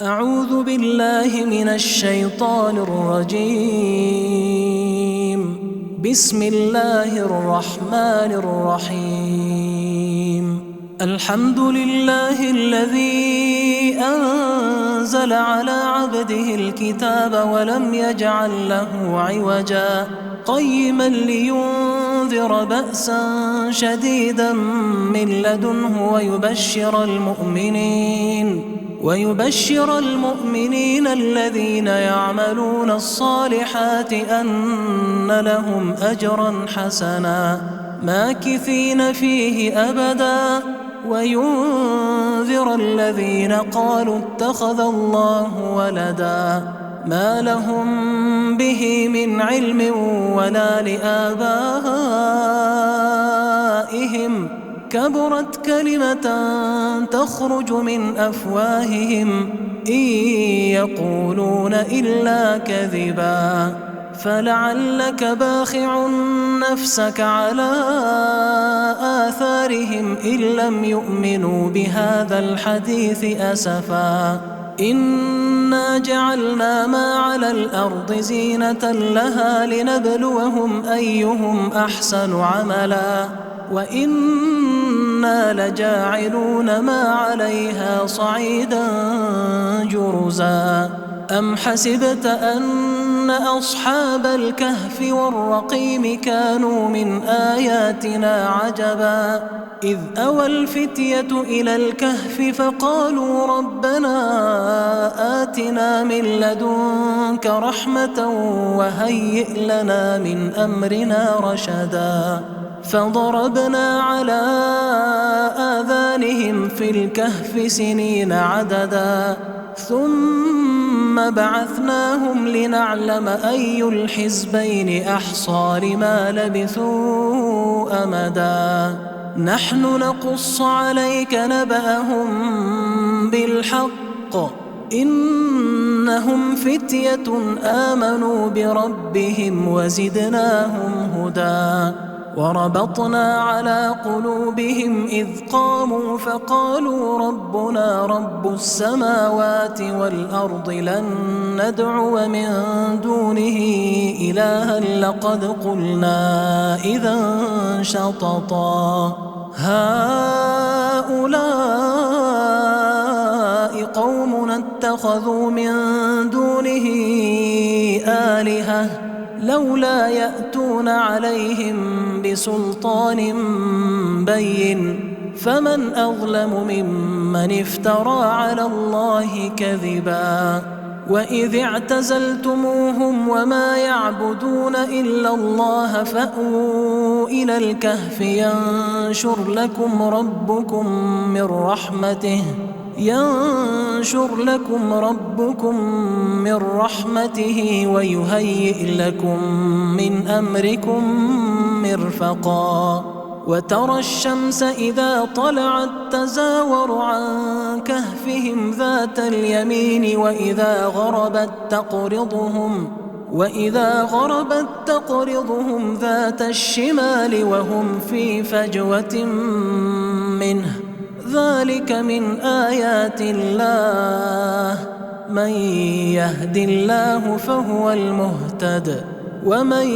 أعوذ بالله من الشيطان الرجيم. بسم الله الرحمن الرحيم. الحمد لله الذي أنزل على عبده الكتاب ولم يجعل له عوجا قيما لينذر بأسا شديدا من لدنه ويبشر المؤمنين الذين يعملون الصالحات أن لهم أجرا حسنا ماكثين فيه أبدا وينذر الذين قالوا اتخذ الله ولدا ما لهم به من علم ولا لآبائهم كبرت كلمة تخرج من أفواههم إن يقولون إلا كذبا فلعلك باخع نفسك على آثارهم إن لم يؤمنوا بهذا الحديث أسفا إنا جعلنا ما على الأرض زينة لها لنبلوهم أيهم أحسن عملا وإنا لجاعلون ما عليها صعيدا جرزا أم حسبت أن أصحاب الكهف والرقيم كانوا من آياتنا عجبا إذ أوى الفتية إلى الكهف فقالوا ربنا آتنا من لدنك رحمة وهيئ لنا من أمرنا رشدا فضربنا على آذانهم في الكهف سنين عددا ثم بعثناهم لنعلم أي الحزبين أحصى لما لبثوا أمدا نحن نقص عليك نبأهم بالحق إنهم فتية آمنوا بربهم وزدناهم هدى وربطنا على قلوبهم إذ قاموا فقالوا ربنا رب السماوات والأرض لن ندعو من دونه إلها لقد قلنا إذا شططا هؤلاء قومنا اتخذوا من دونه آلهة لولا يأتون عليهم بسلطان بين فمن أظلم ممن افترى على الله كذبا وإذ اعتزلتموهم وما يعبدون إلا الله فأووا إلى الكهف ينشر لكم ربكم من رحمته ويهيئ لكم من أمركم مرفقا وترى الشمس إذا طلعت تزاور عن كهفهم ذات اليمين وإذا غربت تقرضهم ذات الشمال وهم في فجوة منه ذلك من آيات الله من يهد الله فهو المهتد ومن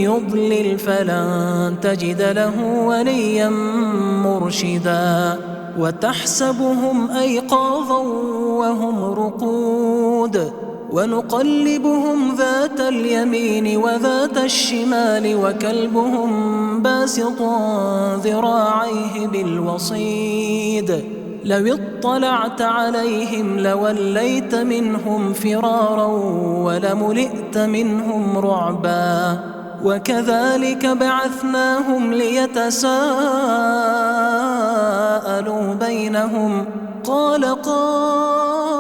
يضلل فلن تجد له وليا مرشدا وتحسبهم أيقاظا وهم رقود ونقلبهم ذات اليمين وذات الشمال وكلبهم باسط ذراعيه بالوصيد لو اطلعت عليهم لوليت منهم فرارا ولملئت منهم رعبا وكذلك بعثناهم ليتساءلوا بينهم قال قائل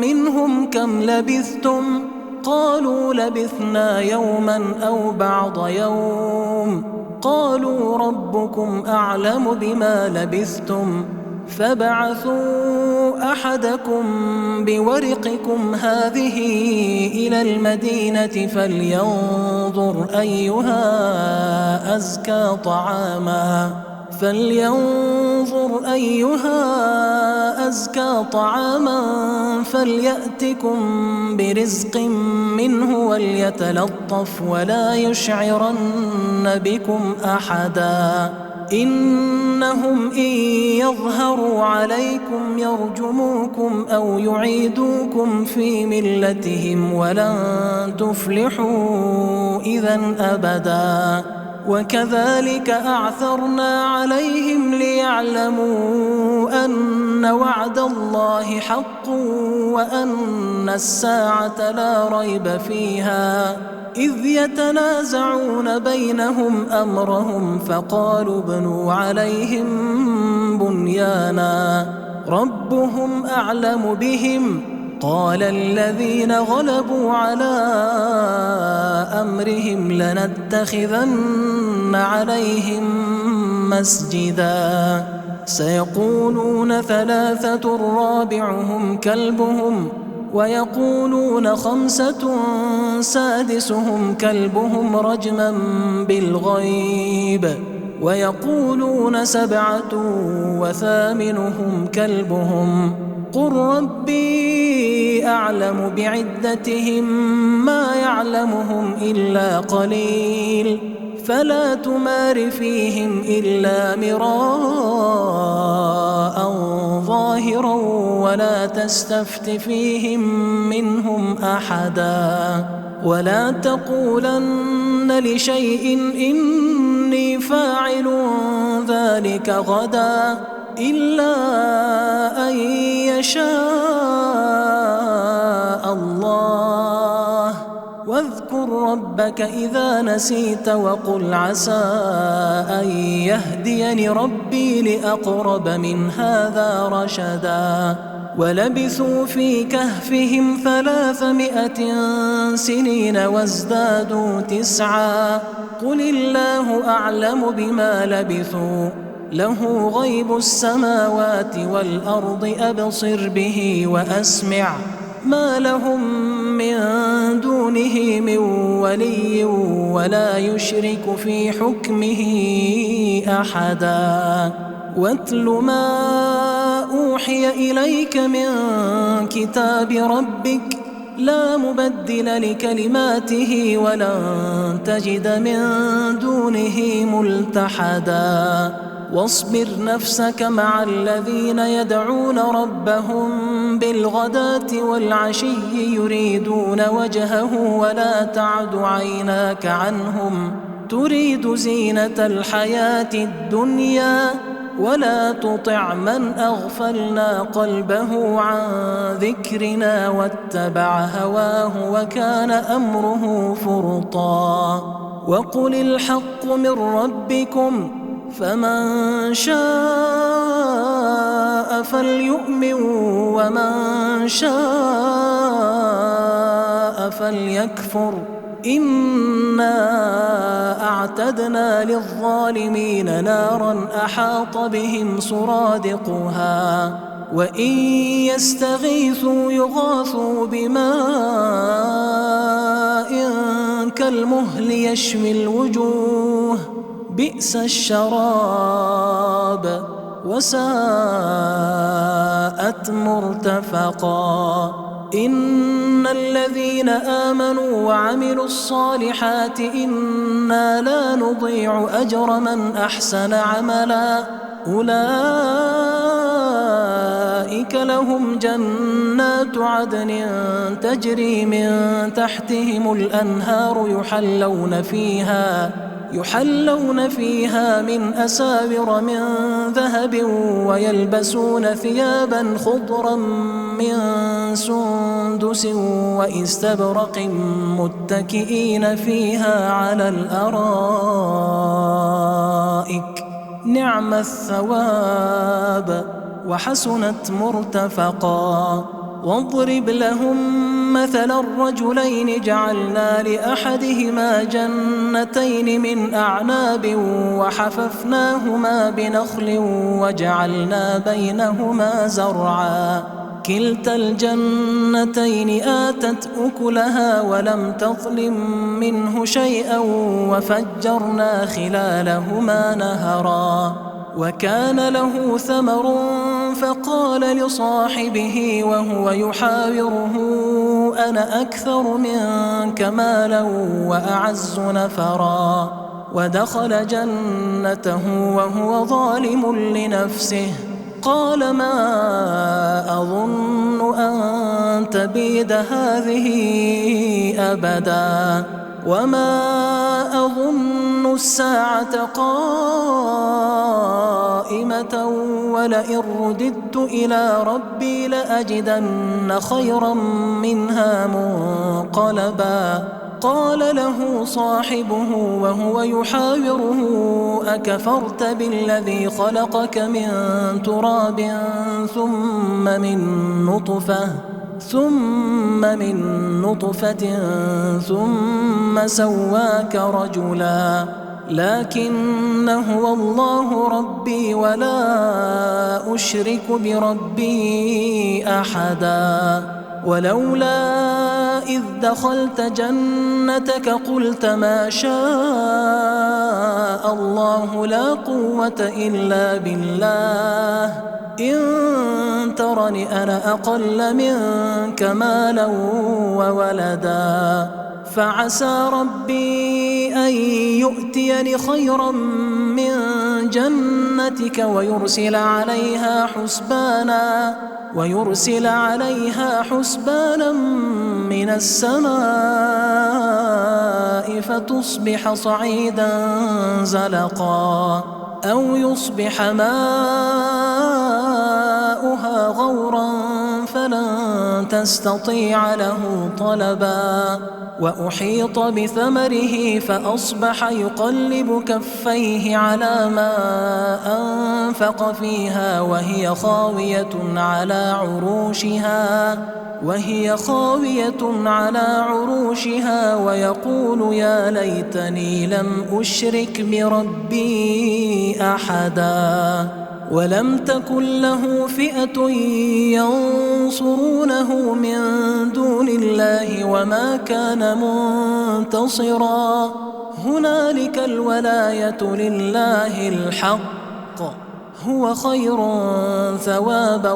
منهم كم لبثتم قالوا لبثنا يوما أو بعض يوم قالوا ربكم أعلم بما لبثتم فابعثوا أحدكم بورقكم هذه إلى المدينة فلينظر أيها أزكى طعاما فلينظر أيها أزكى طعاما فليأتكم برزق منه وليتلطف ولا يشعرن بكم أحدا إنهم إن يظهروا عليكم يرجموكم أو يعيدوكم في ملتهم ولن تفلحوا إذا أبدا وكذلك أعثرنا عليهم ليعلموا أن وعد الله حق وأن الساعة لا ريب فيها إذ يتنازعون بينهم أمرهم فقالوا ابنوا عليهم بنيانا ربهم أعلم بهم قال الذين غلبوا على أمرهم لنتخذن عليهم مسجدا سيقولون ثلاثة رابعهم كلبهم ويقولون خمسة سادسهم كلبهم رجما بالغيب ويقولون سبعة وثامنهم كلبهم قل ربي أعلم بعدتهم ما يعلمهم إلا قليل فلا تمار فيهم إلا مراء ظاهرا ولا تستفت فيهم منهم أحدا ولا تقولن لشيء إني فاعل ذلك غدا إلا أن يشاء الله واذكر ربك إذا نسيت وقل عسى أن يهديني ربي لأقرب من هذا رشدا ولبثوا في كهفهم 300 سنين وازدادوا 9 قل الله أعلم بما لبثوا له غيب السماوات والأرض أبصر به وأسمع ما لهم من دونه من ولي ولا يشرك في حكمه أحدا واتل ما أوحي إليك من كتاب ربك لا مبدل لكلماته ولن تجد من دونه ملتحدا واصبر نفسك مع الذين يدعون ربهم بالغداة والعشي يريدون وجهه ولا تعد عيناك عنهم تريد زينة الحياة الدنيا ولا تطع من أغفلنا قلبه عن ذكرنا واتبع هواه وكان أمره فرطا وقل الحق من ربكم فمن شاء فليؤمن ومن شاء فليكفر إنا أعتدنا للظالمين نارا أحاط بهم سرادقها وإن يستغيثوا يغاثوا بماء كالمهل يشوي الوجوه بئس الشراب وساءت مرتفقا إن الذين آمنوا وعملوا الصالحات إنا لا نضيع أجر من أحسن عملا أولئك لهم جنات عدن تجري من تحتهم الأنهار يحلون فيها من أساور من ذهب ويلبسون ثيابا خضرا من سندس واستبرق متكئين فيها على الأرائك نعم الثواب وحسنت مرتفقا واضرب لهم مثل الرجلين جعلنا لأحدهما جنتين من أعناب وحففناهما بنخل وجعلنا بينهما زرعا كلتا الجنتين آتت أكلها ولم تظلم منه شيئا وفجرنا خلالهما نهرا وكان له ثمر فقال لصاحبه وهو يحاوره أنا أكثر منك مالا وأعز نفرا ودخل جنته وهو ظالم لنفسه قال ما أظن أن تبيد هذه أبدا وما أظن الساعة قائمة ولئن رددت إلى ربي لأجدن خيرا منها منقلبا قال له صاحبه وهو يحاوره أكفرت بالذي خلقك من تراب ثم من نطفة ثم سواك رجلا لكن هو الله ربي ولا أشرك بربي أحدا ولولا إذ دخلت جنتك قلت ما شاء الله لا قوة إلا بالله إن ترني أنا أقل منك مالا وولدا فعسى ربي أن يؤتيني خيرا من جنتك ويرسل عليها حسبانا من السماء فتصبح صعيدا زلقا أو يصبح ماؤها غورا فلن تستطيع له طلبا وأحيط بثمره فأصبح يقلب كفيه على ما أنفق فيها وهي خاوية على عروشها ويقول يا ليتني لم أشرك بربي أحدا ولم تكن له فئة ينصرونه من دون الله وما كان منتصرا هنالك الولاية لله الحق هو خير ثوابا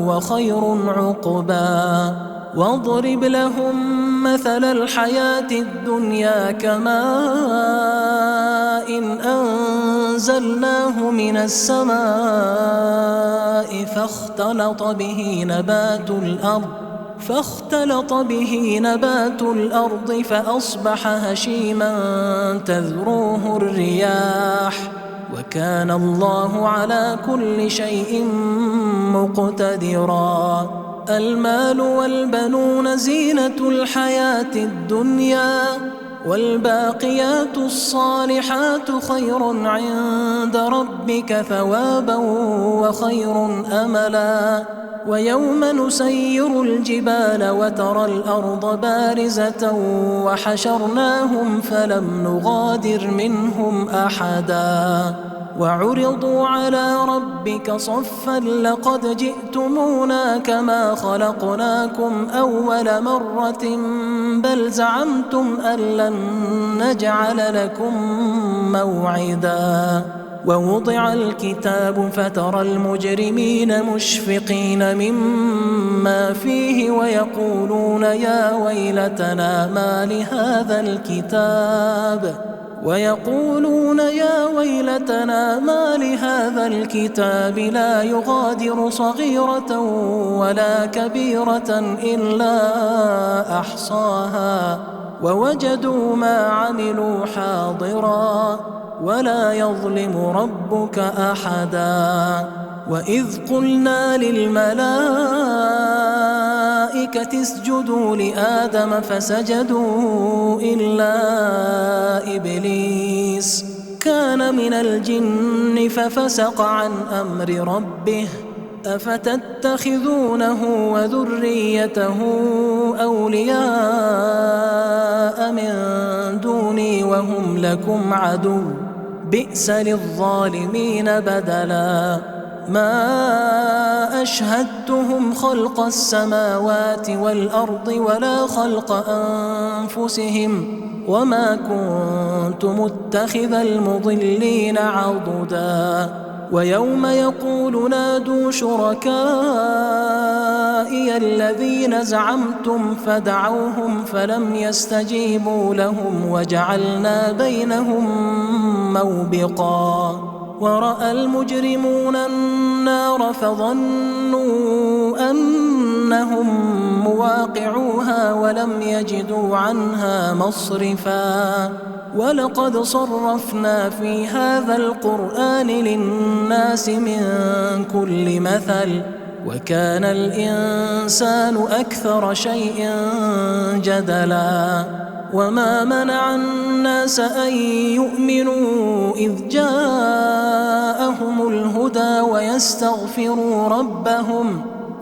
وخير عقبا واضرب لهم مثل الحياة الدنيا كماء إن أنزلناه من السماء فاختلط به نبات الأرض فأصبح هشيما تذروه الرياح وكان الله على كل شيء مقتدرا المال والبنون زينة الحياة الدنيا والباقيات الصالحات خير عند ربك ثوابا وخير أملا ويوم نسير الجبال وترى الأرض بارزة وحشرناهم فلم نغادر منهم أحدا وعرضوا على ربك صفا لقد جئتمونا كما خلقناكم أول مرة بل زعمتم أن لن نجعل لكم موعدا ووضع الكتاب فترى المجرمين مشفقين مما فيه ويقولون يا ويلتنا ما لهذا الكتاب لا يغادر صغيرة ولا كبيرة إلا أحصاها ووجدوا ما عملوا حاضرا ولا يظلم ربك أحدا وإذ قلنا للملائكة اسجدوا لآدم فسجدوا إلا إبليس كان من الجن ففسق عن أمر ربه أفتتخذونه وذريته أولياء من دوني وهم لكم عدو بئس للظالمين بدلا ما أشهدتهم خلق السماوات والأرض ولا خلق أنفسهم وما كنت متخذ المضلين عضدا ويوم يقول نادوا شركائي الذين زعمتم فدعوهم فلم يستجيبوا لهم وجعلنا بينهم موبقا ورأى المجرمون النار فظنوا أنهم مواقعوها ولم يجدوا عنها مصرفا ولقد صرفنا في هذا القرآن للناس من كل مثل وكان الإنسان أكثر شيء جدلا وما منع الناس أن يؤمنوا إذ جاءهم الهدى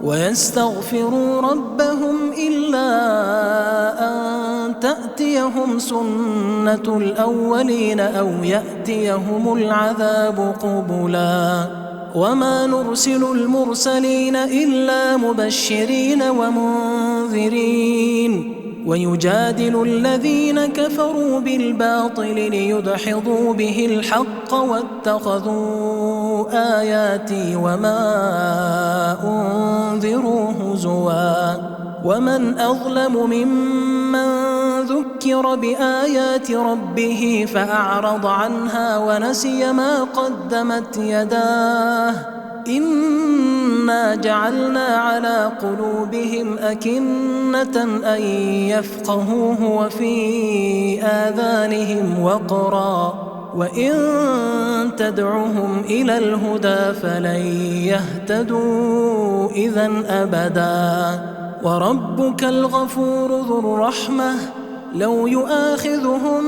ويستغفروا ربهم إلا أن تأتيهم سنة الأولين أو يأتيهم العذاب قبلا وما نرسل المرسلين إلا مبشرين ومنذرين ويجادل الذين كفروا بالباطل ليدحضوا به الحق واتخذوا آياتي وما أنذروا هزوا ومن أظلم ممن ذكر بآيات ربه فأعرض عنها ونسي ما قدمت يداه إنا جعلنا على قلوبهم أكنة أن يفقهوه وفي آذانهم وقرا وإن تدعهم إلى الهدى فلن يهتدوا إذا أبدا وربك الغفور ذو الرحمة لو يؤاخذهم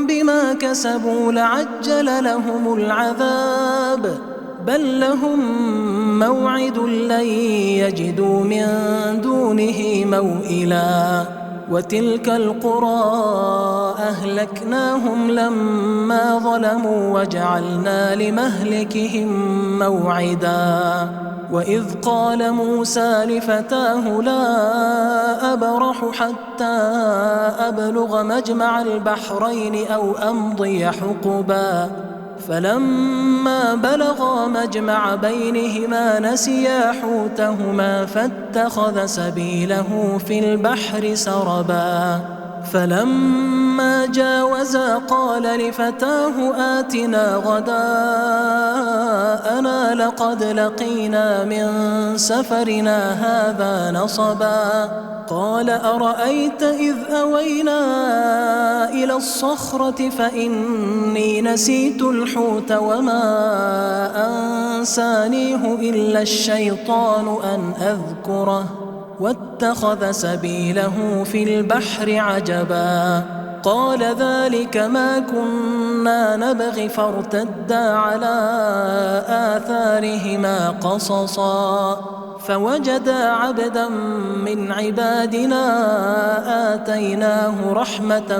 بما كسبوا لعجل لهم العذاب بل لهم موعد لن يجدوا من دونه موئلا وتلك القرى أهلكناهم لما ظلموا وجعلنا لمهلكهم موعدا وإذ قال موسى لفتاه لا أبرح حتى أبلغ مجمع البحرين أو أمضي حقبا فلما بلغا مجمع بينهما نسيا حوتهما فاتخذ سبيله في البحر سربا فلما جاوزا قال لفتاه آتنا غداءنا لقد لقينا من سفرنا هذا نصبا قال أرأيت إذ أوينا إلى الصخرة فإني نسيت الحوت وما أنسانيه إلا الشيطان أن أذكره واتخذ سبيله في البحر عجبا قال ذلك ما كنا نبغي فارتدا على آثارهما قصصا فوجدا عبدا من عبادنا آتيناه رحمة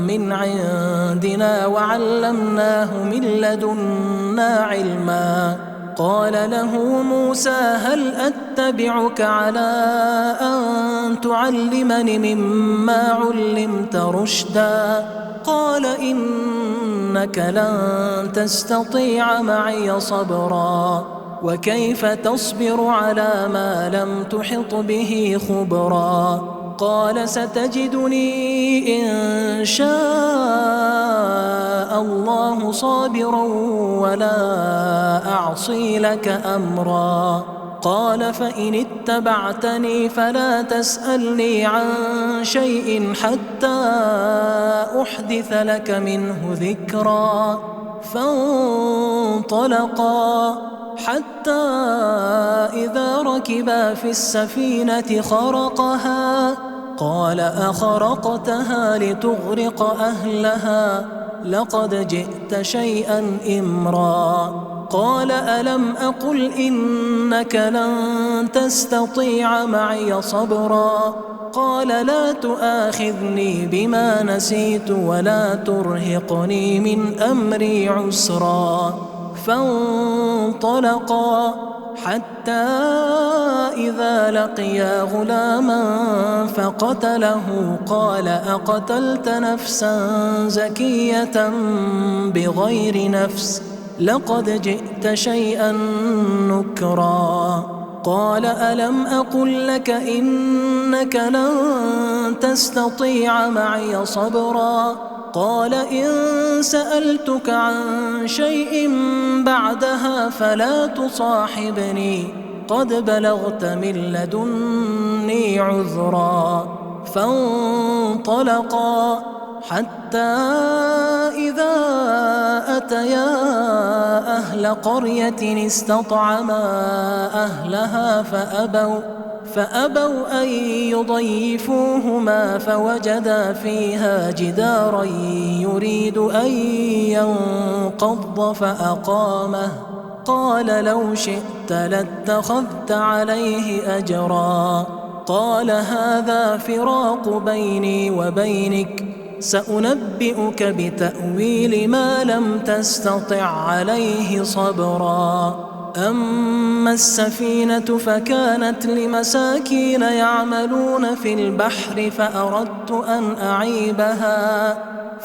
من عندنا وعلمناه من لدنا علما قال له موسى هل أتبعك على أن تعلمني مما علمت رشدا قال إنك لن تستطيع معي صبرا وكيف تصبر على ما لم تحط به خبرا قال ستجدني إن شاء الله صابرا ولا أعصي لك أمرا قال فإن اتبعتني فلا تسألني عن شيء حتى أحدث لك منه ذكرا فانطلقا حتى إذا ركبا في السفينة خرقها قال أخرقتها لتغرق أهلها لقد جئت شيئا إمرا قال ألم أقل إنك لن تستطيع معي صبرا قال لا تؤاخذني بما نسيت ولا ترهقني من أمري عسرا فانطلقا حتى إذا لقيا غلاما فقتله قال أقتلت نفسا زكية بغير نفس لقد جئت شيئا نكرا. قال ألم أقل لك إنك لن تستطيع معي صبرا. قال إن سألتك عن شيء بعدها فلا تصاحبني قد بلغت من لدني عذرا. فانطلقا حتى إذا أتيا أهل قرية استطعما أهلها فأبوا أن يضيفوهما فوجدا فيها جدارا يريد أن ينقض فأقامه. قال لو شئت لاتخذت عليه أجرا. قال هذا فراق بيني وبينك سأنبئك بتأويل ما لم تستطع عليه صبرا. أما السفينة فكانت لمساكين يعملون في البحر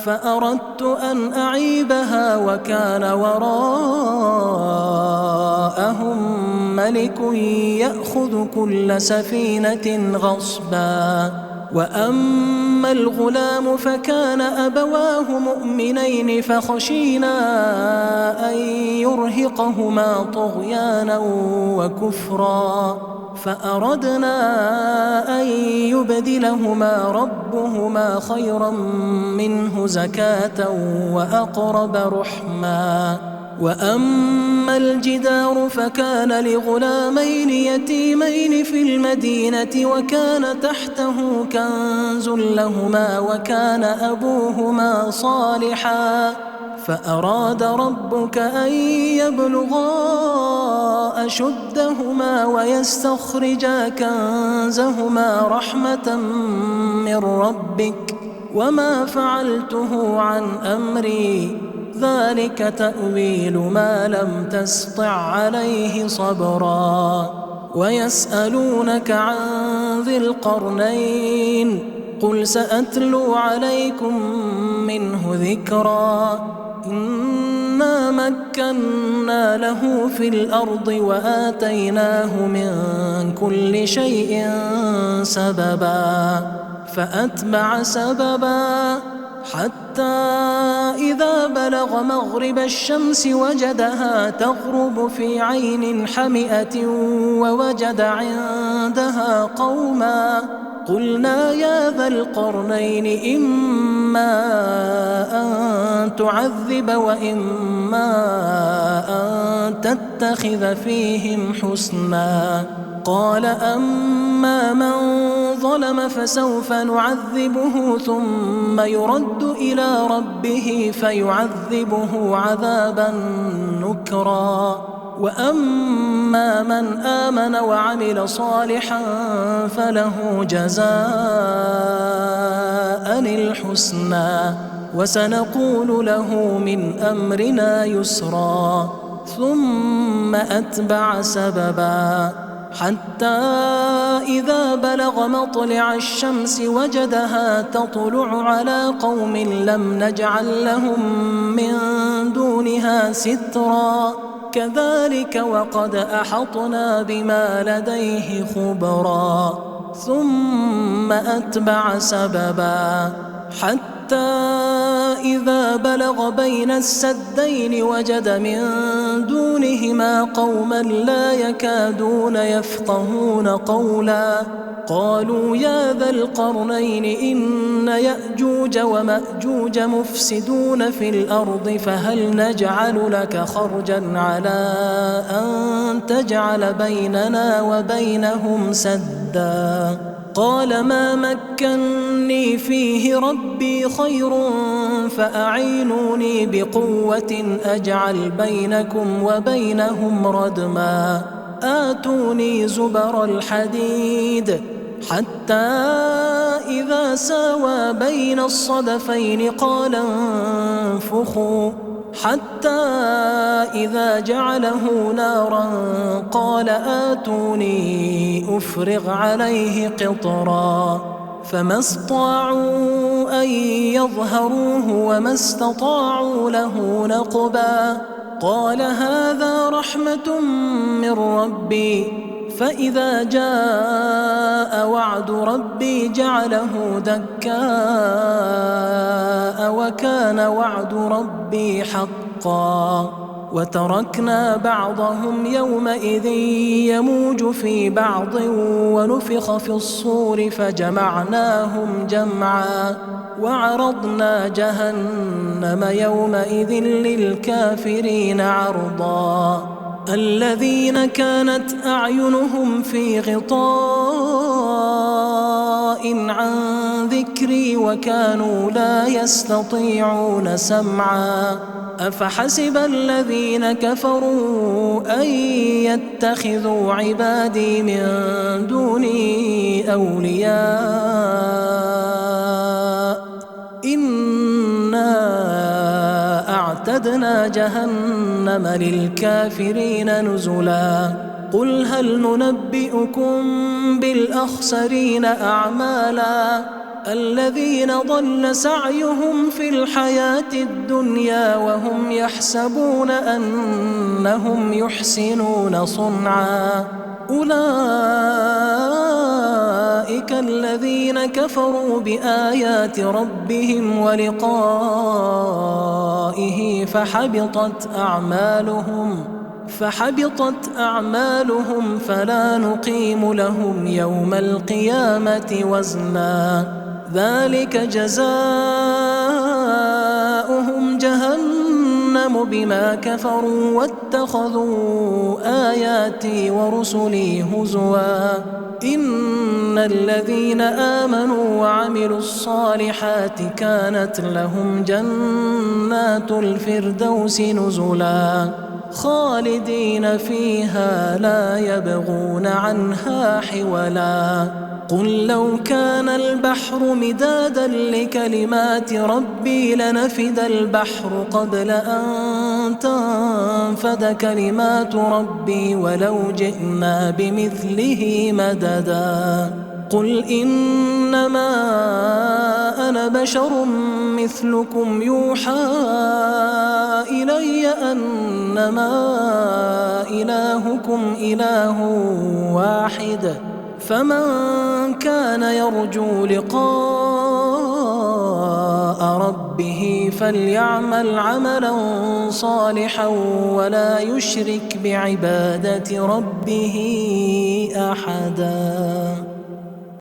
فأردت أن أعيبها وكان وراءهم ملك يأخذ كل سفينة غصبا. وأما الغلام فكان أبواه مؤمنين فخشينا أن يرهقهما طغيانا وكفرا فأردنا أن يبدلهما ربهما خيرا منه زكاة وأقرب رحما. وأما الجدار فكان لغلامين يتيمين في المدينة وكان تحته كنز لهما وكان أبوهما صالحا فأراد ربك أن يبلغا أشدهما ويستخرجا كنزهما رحمة من ربك وما فعلته عن أمري ذلك تأويل ما لم تسطع عليه صبرا. ويسألونك عن ذي القرنين قل سأتلو عليكم منه ذكرا. إنا مكنا له في الأرض وآتيناه من كل شيء سببا فأتبع سببا حتى إذا بلغ مغرب الشمس وجدها تغرب في عين حمئة ووجد عندها قوما قلنا يا ذا القرنين إما أن تعذب وإما أن تتخذ فيهم حسنا. قال أما من ظلم فسوف نعذبه ثم يرد إلى ربه فيعذبه عذابا نكرا. وأما من آمن وعمل صالحا فله جزاء الحسنى وسنقول له من أمرنا يسرا. ثم أتبع سببا حتى إذا بلغ مطلع الشمس وجدها تطلع على قوم لم نجعل لهم من دونها سترا كذلك وقد أحطنا بما لديه خبرا. ثم أتبع سببا حتى إذا بلغ بين السدين وجد من دونهما قوما لا يكادون يفقهون قولا قالوا يا ذا القرنين إن يأجوج ومأجوج مفسدون في الأرض فهل نجعل لك خرجا على أن تجعل بيننا وبينهم سدا. قال ما مكني فيه ربي خير فأعينوني بقوة أجعل بينكم وبينهم ردما. آتوني زبر الحديد حتى إذا ساوى بين الصدفين قال انفخوا حتى إذا جعله نارا قال آتوني أفرغ عليه قطرا. فما استطاعوا أن يظهروه وما استطاعوا له نقبا. قال هذا رحمة من ربي فإذا جاء وعد ربي جعله دكاء وكان وعد ربي حقا وتركنا بعضهم يومئذ يموج في بعض ونفخ في الصور فجمعناهم جمعا وعرضنا جهنم يومئذ للكافرين عرضا الذين كانت أعينهم في غطاء عن ذكري وكانوا لا يستطيعون سمعا أفحسب الذين كفروا أن يتخذوا عبادي من دوني أولياء إنا أعتدنا جهنم للكافرين نزلا قل هل ننبئكم بالأخسرين أعمالا الذين ضل سعيهم في الحياة الدنيا وهم يحسبون أنهم يحسنون صنعا أولئك الذين كفروا بآيات ربهم ولقائه فحبطت أعمالهم فلا نقيم لهم يوم القيامة وزنا ذلك جزاؤهم جهنم بما كفروا واتخذوا آياتي ورسلي هزوا إن الذين آمنوا وعملوا الصالحات كانت لهم جنات الفردوس نزلا خالدين فيها لا يبغون عنها حولا قل لو كان البحر مدادا لكلمات ربي لنفد البحر قبل أن تنفد كلمات ربي ولو جئنا بمثله مددا قل إنما أنا بشر مثلكم يوحى إلي أنما إلهكم إله واحد فمن كان يرجو لقاء ربه فليعمل عملا صالحا ولا يشرك بعبادة ربه أحدا.